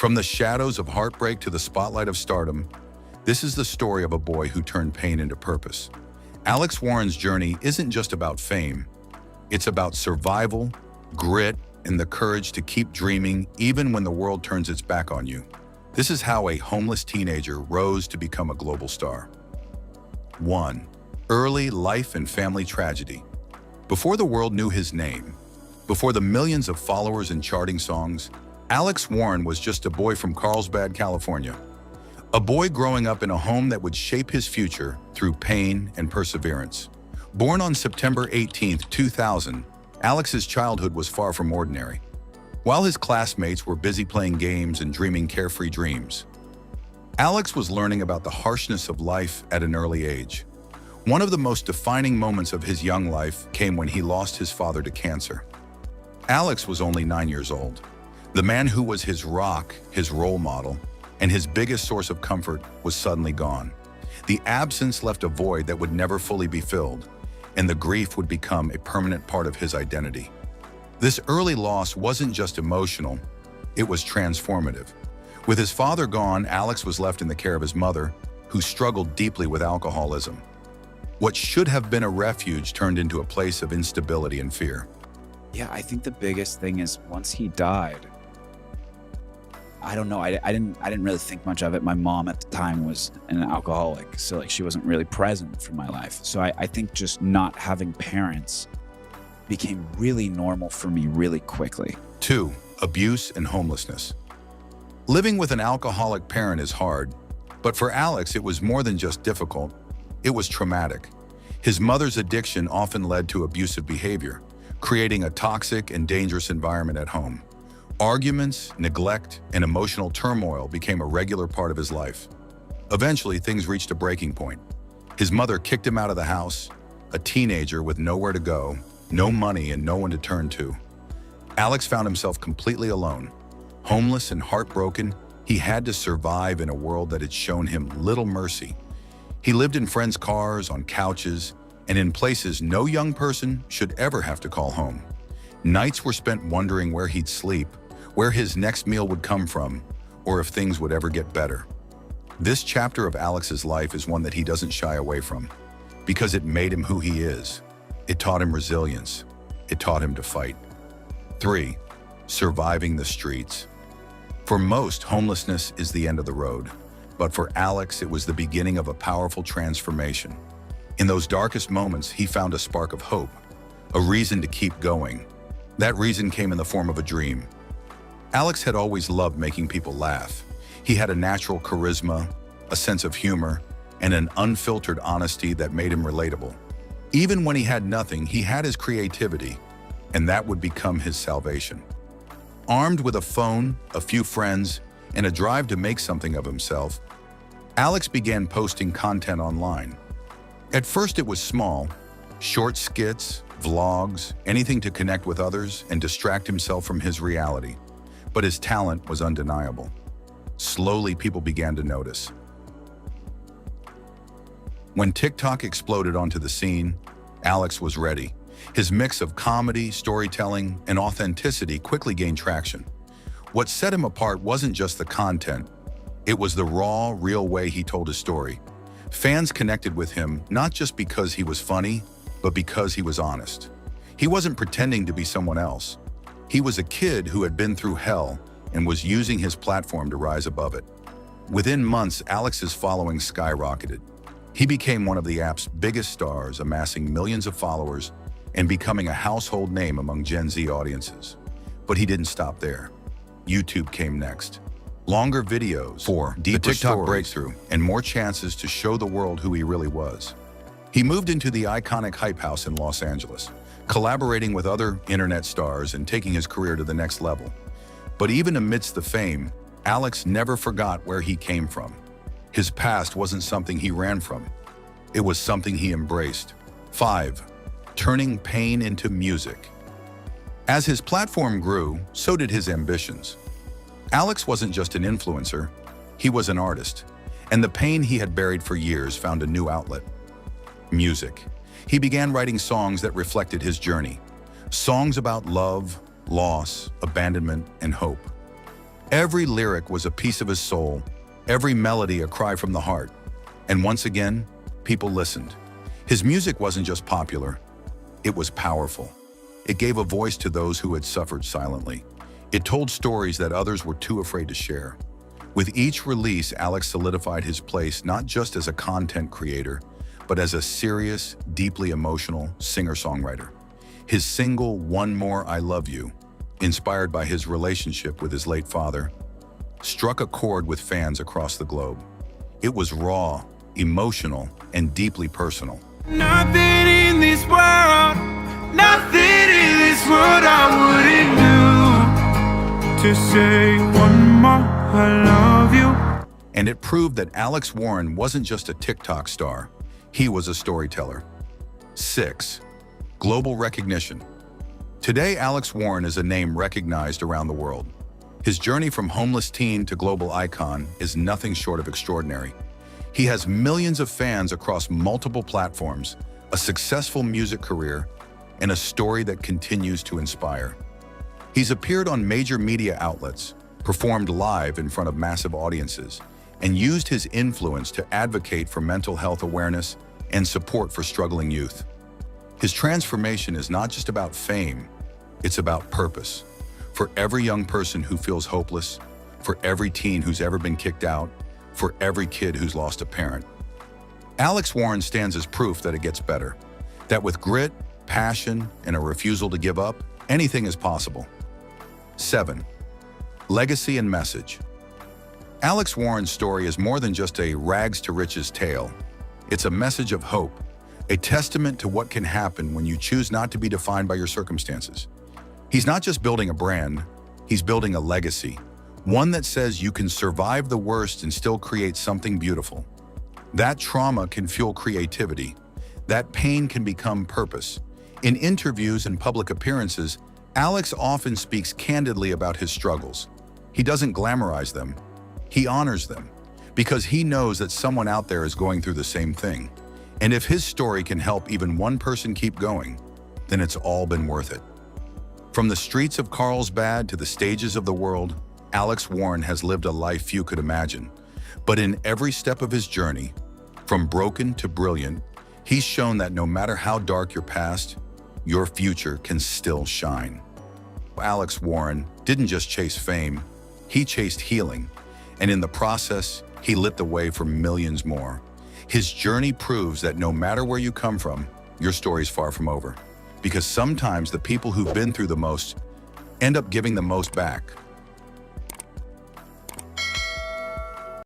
From the shadows of heartbreak to the spotlight of stardom, this is the story of a boy who turned pain into purpose. Alex Warren's journey isn't just about fame. It's about survival, grit, and the courage to keep dreaming even when the world turns its back on you. This is how a homeless teenager rose to become a global star. 1. Early life and family tragedy. Before the world knew his name, before the millions of followers and charting songs, Alex Warren was just a boy from Carlsbad, California. A boy growing up in a home that would shape his future through pain and perseverance. Born on September 18, 2000, Alex's childhood was far from ordinary. While his classmates were busy playing games and dreaming carefree dreams, Alex was learning about the harshness of life at an early age. One of the most defining moments of his young life came when he lost his father to cancer. Alex was only 9 years old. The man who was his rock, his role model, and his biggest source of comfort was suddenly gone. The absence left a void that would never fully be filled, and the grief would become a permanent part of his identity. This early loss wasn't just emotional, it was transformative. With his father gone, Alex was left in the care of his mother, who struggled deeply with alcoholism. What should have been a refuge turned into a place of instability and fear. Yeah, I think the biggest thing is once he died, I don't know, I didn't really think much of it. My mom at the time was an alcoholic, so like she wasn't really present for my life. So I think just not having parents became really normal for me really quickly. 2. Abuse and homelessness. Living with an alcoholic parent is hard, but for Alex it was more than just difficult. It was traumatic. His mother's addiction often led to abusive behavior, creating a toxic and dangerous environment at home. Arguments, neglect, and emotional turmoil became a regular part of his life. Eventually, things reached a breaking point. His mother kicked him out of the house, a teenager with nowhere to go, no money, and no one to turn to. Alex found himself completely alone. Homeless and heartbroken, he had to survive in a world that had shown him little mercy. He lived in friends' cars, on couches, and in places no young person should ever have to call home. Nights were spent wondering where he'd sleep, where his next meal would come from, or if things would ever get better. This chapter of Alex's life is one that he doesn't shy away from, because it made him who he is. It taught him resilience. It taught him to fight. 3. Surviving the streets. For most, homelessness is the end of the road, but for Alex, it was the beginning of a powerful transformation. In those darkest moments, he found a spark of hope, a reason to keep going. That reason came in the form of a dream. Alex had always loved making people laugh. He had a natural charisma, a sense of humor, and an unfiltered honesty that made him relatable. Even when he had nothing, he had his creativity, and that would become his salvation. Armed with a phone, a few friends, and a drive to make something of himself, Alex began posting content online. At first it was small, short skits, vlogs, anything to connect with others and distract himself from his reality. But his talent was undeniable. Slowly, people began to notice. When TikTok exploded onto the scene, Alex was ready. His mix of comedy, storytelling, and authenticity quickly gained traction. What set him apart wasn't just the content, it was the raw, real way he told his story. Fans connected with him not just because he was funny, but because he was honest. He wasn't pretending to be someone else. He was a kid who had been through hell and was using his platform to rise above it. Within months, Alex's following skyrocketed. He became one of the app's biggest stars, amassing millions of followers and becoming a household name among Gen Z audiences. But he didn't stop there. YouTube came next. Longer videos, 4, deeper the TikTok stories, breakthrough, and more chances to show the world who he really was. He moved into the iconic Hype House in Los Angeles, collaborating with other internet stars and taking his career to the next level. But even amidst the fame, Alex never forgot where he came from. His past wasn't something he ran from. It was something he embraced. 5. Turning pain into music. As his platform grew, so did his ambitions. Alex wasn't just an influencer, he was an artist, and the pain he had buried for years found a new outlet. Music. He began writing songs that reflected his journey. Songs about love, loss, abandonment, and hope. Every lyric was a piece of his soul, every melody a cry from the heart. And once again, people listened. His music wasn't just popular, it was powerful. It gave a voice to those who had suffered silently. It told stories that others were too afraid to share. With each release, Alex solidified his place not just as a content creator, but as a serious, deeply emotional singer-songwriter. His single, One More I Love You, inspired by his relationship with his late father, struck a chord with fans across the globe. It was raw, emotional, and deeply personal. Nothing in this world, nothing in this world I wouldn't do to say one more I love you. And it proved that Alex Warren wasn't just a TikTok star, he was a storyteller. 6. Global recognition. Today, Alex Warren is a name recognized around the world. His journey from homeless teen to global icon is nothing short of extraordinary. He has millions of fans across multiple platforms, a successful music career, and a story that continues to inspire. He's appeared on major media outlets, performed live in front of massive audiences, and used his influence to advocate for mental health awareness and support for struggling youth. His transformation is not just about fame, it's about purpose. For every young person who feels hopeless, for every teen who's ever been kicked out, for every kid who's lost a parent. Alex Warren stands as proof that it gets better, that with grit, passion, and a refusal to give up, anything is possible. 7. Legacy and message. Alex Warren's story is more than just a rags to riches tale. It's a message of hope, a testament to what can happen when you choose not to be defined by your circumstances. He's not just building a brand, he's building a legacy, one that says you can survive the worst and still create something beautiful. That trauma can fuel creativity. That pain can become purpose. In interviews and public appearances, Alex often speaks candidly about his struggles. He doesn't glamorize them. He honors them, because he knows that someone out there is going through the same thing. And if his story can help even one person keep going, then it's all been worth it. From the streets of Carlsbad to the stages of the world, Alex Warren has lived a life few could imagine. But in every step of his journey, from broken to brilliant, he's shown that no matter how dark your past, your future can still shine. Alex Warren didn't just chase fame, he chased healing. And in the process, he lit the way for millions more. His journey proves that no matter where you come from, your story's far from over. Because sometimes the people who've been through the most end up giving the most back.